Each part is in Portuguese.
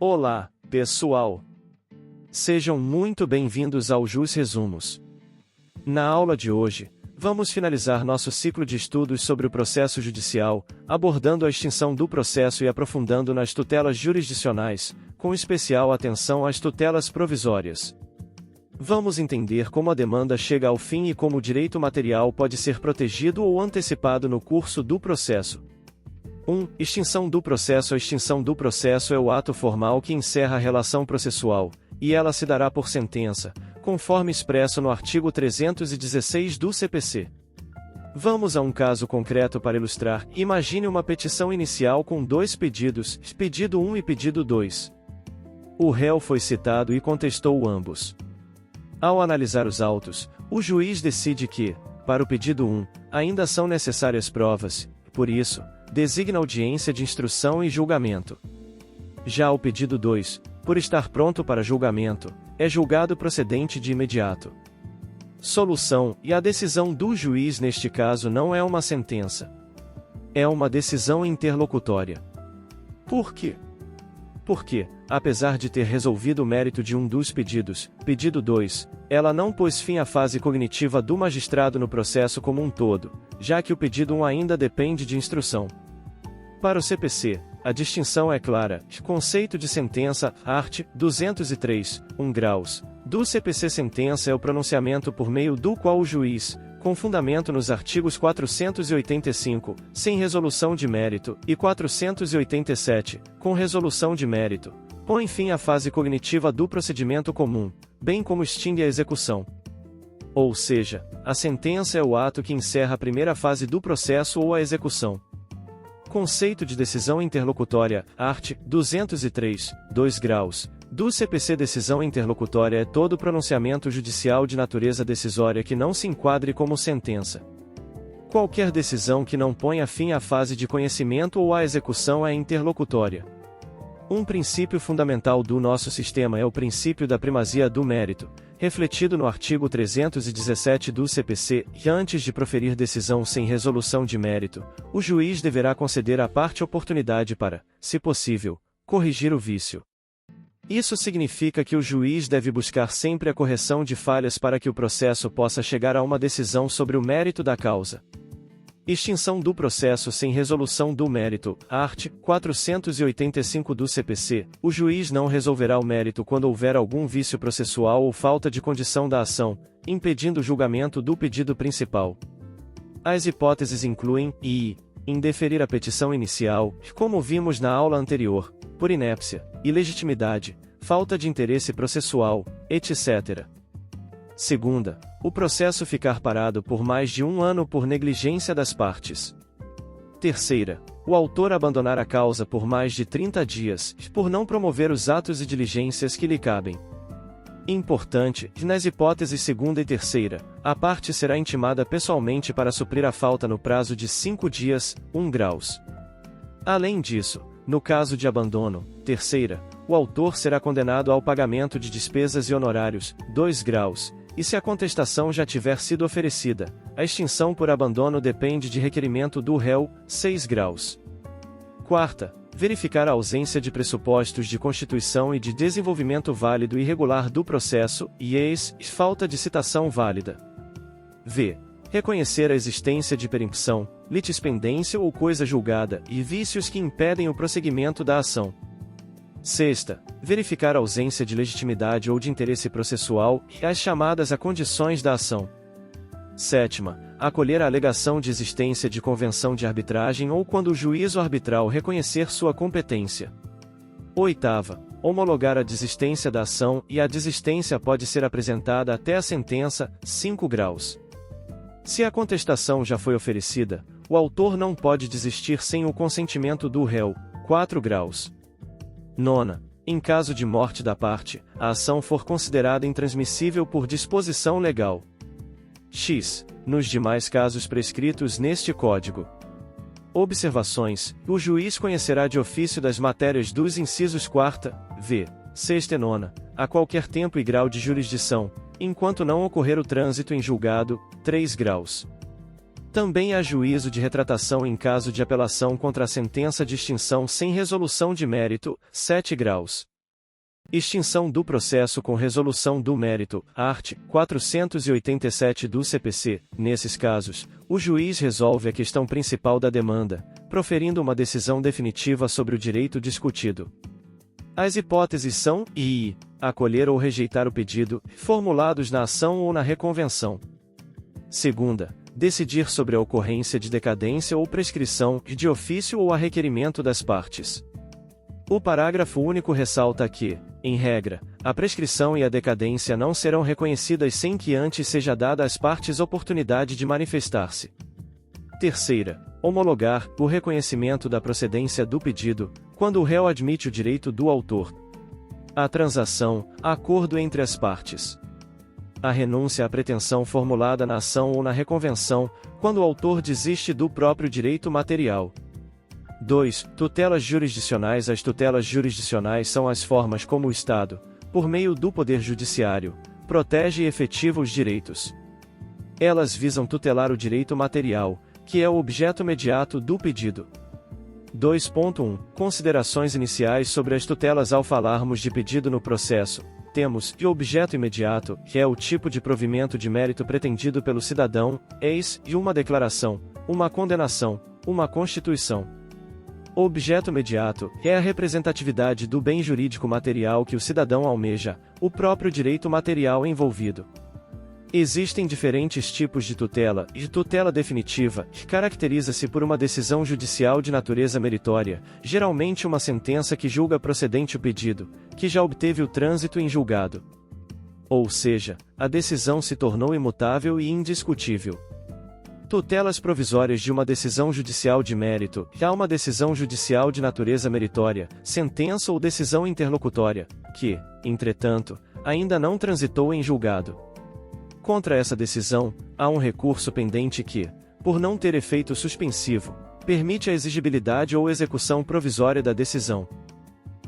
Olá, pessoal! Sejam muito bem-vindos ao Jus Resumos. Na aula de hoje, vamos finalizar nosso ciclo de estudos sobre o processo judicial, abordando a extinção do processo e aprofundando nas tutelas jurisdicionais, com especial atenção às tutelas provisórias. Vamos entender como a demanda chega ao fim e como o direito material pode ser protegido ou antecipado no curso do processo. 1. Extinção do processo. A extinção do processo é o ato formal que encerra a relação processual, e ela se dará por sentença, conforme expresso no artigo 316 do CPC. Vamos a um caso concreto para ilustrar. Imagine uma petição inicial com dois pedidos, pedido 1 e pedido 2. O réu foi citado e contestou ambos. Ao analisar os autos, o juiz decide que, para o pedido 1, ainda são necessárias provas, por isso, designa audiência de instrução e julgamento. Já o pedido 2, por estar pronto para julgamento, é julgado procedente de imediato. Solução: e a decisão do juiz neste caso não é uma sentença. É uma decisão interlocutória. Por quê? Porque, apesar de ter resolvido o mérito de um dos pedidos, pedido 2, ela não pôs fim à fase cognitiva do magistrado no processo como um todo, já que o pedido 1 ainda depende de instrução. Para o CPC, a distinção é clara. Conceito de sentença, art. 203, 1 graus. Do CPC, sentença é o pronunciamento por meio do qual o juiz, com fundamento nos artigos 485, sem resolução de mérito, e 487, com resolução de mérito, põe fim à fase cognitiva do procedimento comum, bem como extingue a execução. Ou seja, a sentença é o ato que encerra a primeira fase do processo ou a execução. Conceito de decisão interlocutória, art. 203, 2 graus. Do CPC, decisão interlocutória é todo pronunciamento judicial de natureza decisória que não se enquadre como sentença. Qualquer decisão que não ponha fim à fase de conhecimento ou à execução é interlocutória. Um princípio fundamental do nosso sistema é o princípio da primazia do mérito, refletido no artigo 317 do CPC, que antes de proferir decisão sem resolução de mérito, o juiz deverá conceder à parte oportunidade para, se possível, corrigir o vício. Isso significa que o juiz deve buscar sempre a correção de falhas para que o processo possa chegar a uma decisão sobre o mérito da causa. Extinção do processo sem resolução do mérito, art. 485 do CPC, o juiz não resolverá o mérito quando houver algum vício processual ou falta de condição da ação, impedindo o julgamento do pedido principal. As hipóteses incluem, indeferir a petição inicial, como vimos na aula anterior, por inépcia, ilegitimidade, falta de interesse processual, etc. Segunda, o processo ficar parado por mais de 1 ano por negligência das partes. Terceira, o autor abandonar a causa por mais de 30 dias, por não promover os atos e diligências que lhe cabem. Importante, nas hipóteses segunda e terceira, a parte será intimada pessoalmente para suprir a falta no prazo de 5 dias, 1 graus. Além disso, no caso de abandono, terceira, o autor será condenado ao pagamento de despesas e honorários, 2 graus, e se a contestação já tiver sido oferecida, a extinção por abandono depende de requerimento do réu, 6 graus. Quarta, verificar a ausência de pressupostos de constituição e de desenvolvimento válido e regular do processo, falta de citação válida. V. Reconhecer a existência de perempção, litispendência ou coisa julgada e vícios que impedem o prosseguimento da ação. Sexta, verificar a ausência de legitimidade ou de interesse processual e as chamadas a condições da ação. Sétima, acolher a alegação de existência de convenção de arbitragem ou quando o juízo arbitral reconhecer sua competência. Oitava, homologar a desistência da ação e a desistência pode ser apresentada até a sentença, 5 graus. Se a contestação já foi oferecida, o autor não pode desistir sem o consentimento do réu, 4 graus. Nona, em caso de morte da parte, a ação for considerada intransmissível por disposição legal. X. Nos demais casos prescritos neste Código. Observações: o juiz conhecerá de ofício das matérias dos incisos 4ª, v, 6ª e 9ª, a qualquer tempo e grau de jurisdição, enquanto não ocorrer o trânsito em julgado, 3 graus. Também há juízo de retratação em caso de apelação contra a sentença de extinção sem resolução de mérito, 7 graus. Extinção do processo com resolução do mérito, art. 487 do CPC. Nesses casos, o juiz resolve a questão principal da demanda, proferindo uma decisão definitiva sobre o direito discutido. As hipóteses são i. Acolher ou rejeitar o pedido, formulados na ação ou na reconvenção. Segunda, decidir sobre a ocorrência de decadência ou prescrição, de ofício ou a requerimento das partes. O parágrafo único ressalta que, em regra, a prescrição e a decadência não serão reconhecidas sem que antes seja dada às partes oportunidade de manifestar-se. Terceira, homologar o reconhecimento da procedência do pedido, quando o réu admite o direito do autor. A transação, acordo entre as partes. A renúncia à pretensão formulada na ação ou na reconvenção, quando o autor desiste do próprio direito material. 2. Tutelas jurisdicionais. As tutelas jurisdicionais são as formas como o Estado, por meio do Poder Judiciário, protege e efetiva os direitos. Elas visam tutelar o direito material, que é o objeto imediato do pedido. 2.1 Considerações iniciais sobre as tutelas. Ao falarmos de pedido no processo, temos o objeto imediato, que é o tipo de provimento de mérito pretendido pelo cidadão, eis, e uma declaração, uma condenação, uma constituição. O objeto imediato é a representatividade do bem jurídico material que o cidadão almeja, o próprio direito material envolvido. Existem diferentes tipos de tutela, e tutela definitiva, que caracteriza-se por uma decisão judicial de natureza meritória, geralmente uma sentença que julga procedente o pedido, que já obteve o trânsito em julgado. Ou seja, a decisão se tornou imutável e indiscutível. Tutelas provisórias de uma decisão judicial de mérito, há uma decisão judicial de natureza meritória, sentença ou decisão interlocutória, que, entretanto, ainda não transitou em julgado. Contra essa decisão, há um recurso pendente que, por não ter efeito suspensivo, permite a exigibilidade ou execução provisória da decisão.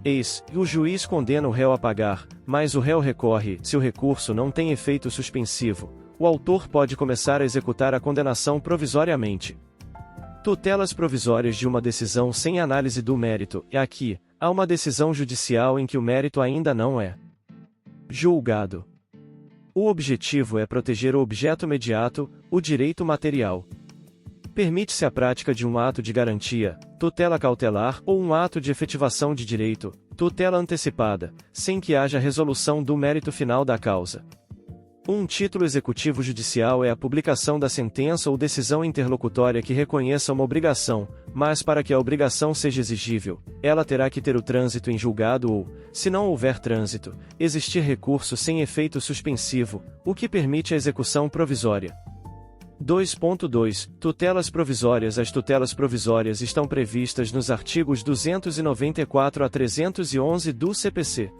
Eis, o juiz condena o réu a pagar, mas o réu recorre. Se o recurso não tem efeito suspensivo, o autor pode começar a executar a condenação provisoriamente. Tutelas provisórias de uma decisão sem análise do mérito. E aqui, há uma decisão judicial em que o mérito ainda não é julgado. O objetivo é proteger o objeto imediato, o direito material. Permite-se a prática de um ato de garantia, tutela cautelar ou um ato de efetivação de direito, tutela antecipada, sem que haja resolução do mérito final da causa. Um título executivo judicial é a publicação da sentença ou decisão interlocutória que reconheça uma obrigação, mas para que a obrigação seja exigível, ela terá que ter o trânsito em julgado ou, se não houver trânsito, existir recurso sem efeito suspensivo, o que permite a execução provisória. 2.2 Tutelas provisórias. As tutelas provisórias estão previstas nos artigos 294 a 311 do CPC.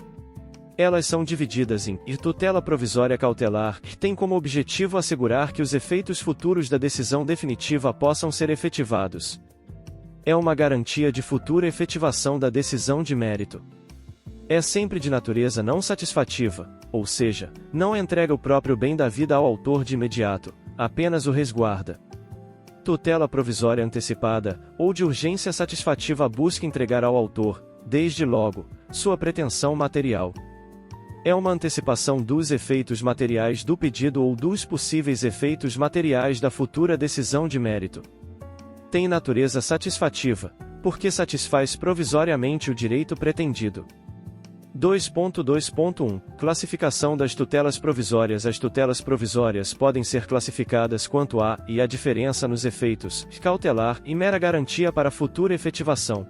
Elas são divididas em tutela provisória cautelar, que tem como objetivo assegurar que os efeitos futuros da decisão definitiva possam ser efetivados. É uma garantia de futura efetivação da decisão de mérito. É sempre de natureza não satisfativa, ou seja, não entrega o próprio bem da vida ao autor de imediato, apenas o resguarda. Tutela provisória antecipada, ou de urgência satisfativa, busca entregar ao autor, desde logo, sua pretensão material. É uma antecipação dos efeitos materiais do pedido ou dos possíveis efeitos materiais da futura decisão de mérito. Tem natureza satisfativa, porque satisfaz provisoriamente o direito pretendido. 2.2.1 Classificação das tutelas provisórias. As tutelas provisórias podem ser classificadas quanto a e a diferença nos efeitos cautelar e mera garantia para futura efetivação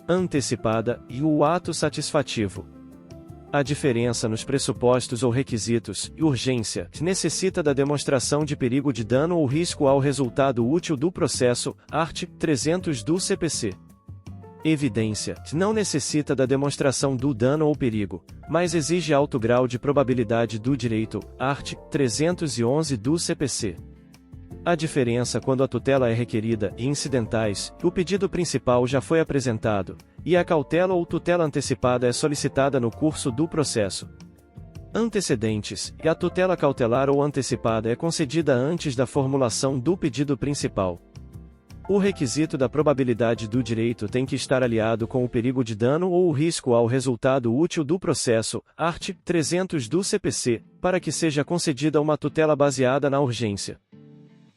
antecipada e o ato satisfativo. A diferença nos pressupostos ou requisitos, e urgência, necessita da demonstração de perigo de dano ou risco ao resultado útil do processo, art. 300 do CPC. Evidência, não necessita da demonstração do dano ou perigo, mas exige alto grau de probabilidade do direito, art. 311 do CPC. A diferença quando a tutela é requerida e incidentais, o pedido principal já foi apresentado, e a cautela ou tutela antecipada é solicitada no curso do processo. Antecedentes, e a tutela cautelar ou antecipada é concedida antes da formulação do pedido principal. O requisito da probabilidade do direito tem que estar aliado com o perigo de dano ou o risco ao resultado útil do processo, art. 300 do CPC, para que seja concedida uma tutela baseada na urgência.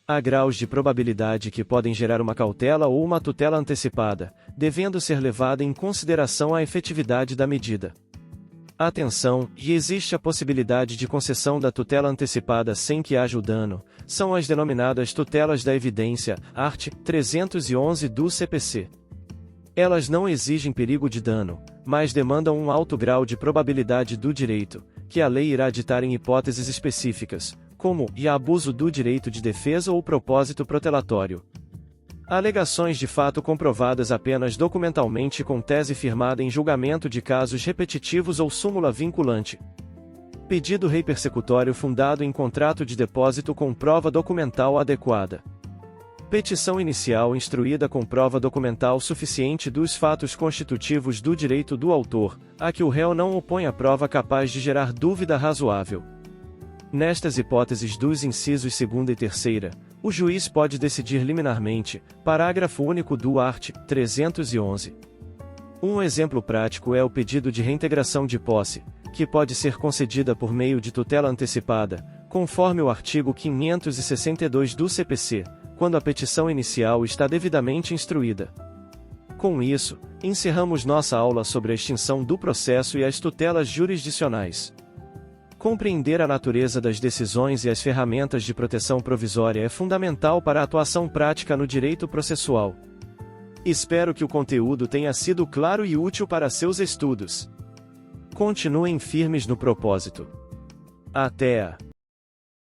Há graus de probabilidade que podem gerar uma cautela ou uma tutela antecipada, devendo ser levada em consideração a efetividade da medida. Atenção, e existe a possibilidade de concessão da tutela antecipada sem que haja o dano, são as denominadas tutelas da evidência, art. 311 do CPC. Elas não exigem perigo de dano, mas demandam um alto grau de probabilidade do direito, que a lei irá ditar em hipóteses específicas, como abuso do direito de defesa ou propósito protelatório. Alegações de fato comprovadas apenas documentalmente com tese firmada em julgamento de casos repetitivos ou súmula vinculante. Pedido rei persecutório fundado em contrato de depósito com prova documental adequada. Petição inicial instruída com prova documental suficiente dos fatos constitutivos do direito do autor, a que o réu não opõe a prova capaz de gerar dúvida razoável. Nestas hipóteses dos incisos 2ª e 3ª, o juiz pode decidir liminarmente, parágrafo único do art. 311. Um exemplo prático é o pedido de reintegração de posse, que pode ser concedida por meio de tutela antecipada, conforme o artigo 562 do CPC, quando a petição inicial está devidamente instruída. Com isso, encerramos nossa aula sobre a extinção do processo e as tutelas jurisdicionais. Compreender a natureza das decisões e as ferramentas de proteção provisória é fundamental para a atuação prática no direito processual. Espero que o conteúdo tenha sido claro e útil para seus estudos. Continuem firmes no propósito. Até!